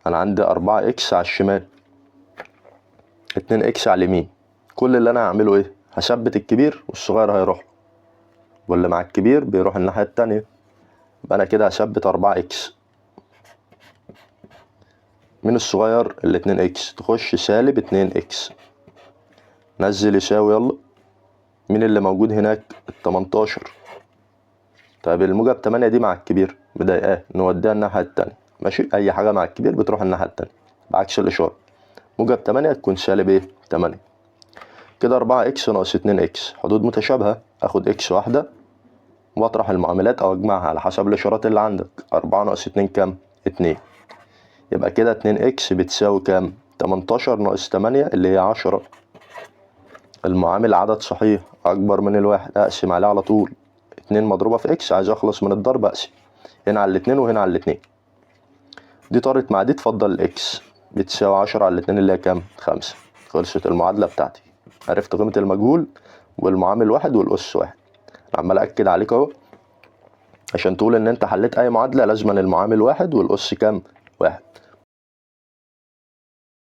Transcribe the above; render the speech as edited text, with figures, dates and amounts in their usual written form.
انا عندي 4 اكس على الشمال، 2 اكس على اليمين. كل اللي انا هعمله ايه؟ هثبت الكبير والصغير هيروح له، واللي مع الكبير بيروح الناحية التانية. يبقى انا كده هثبت 4 اكس. من الصغير ال2 اكس تخش سالب 2 اكس، نزل يساوي يلا. مين اللي موجود هناك؟ ال18. طيب الموجب 8 دي مع الكبير مضايقاه، نوديها الناحية التانية. ماشي، اي حاجة مع الكبير بتروح الناحية التانية بعكس الاشارة. موجب 8 تكون سالب ايه؟ 8. كده 4 اكس ناقص 2 اكس حدود متشابهة، اخد اكس واحدة واطرح المعاملات او اجمعها على حسب الاشارات اللي عندك. 4 ناقص 2 كام؟ 2. يبقى كده 2 اكس بتساوي كام؟ 18 ناقص 8 اللي هي 10. المعامل عدد صحيح اكبر من الواحد، اقسم عليه على طول. 2 مضروبة في اكس، عايز اخلص من الضرب اقسم هنا على الاتنين وهنا على الاتنين. دي طارت مع دي، تفضل الاكس بتساوي 10 على الاتنين اللي هي كام؟ 5. خلصت المعادلة بتاعتي. عرفت قيمة المجهول والمعامل واحد والأس واحد. عمال أكد عليك أهو، عشان تقول إن أنت حليت أي معادلة لازم المعامل واحد والأس كام؟ واحد.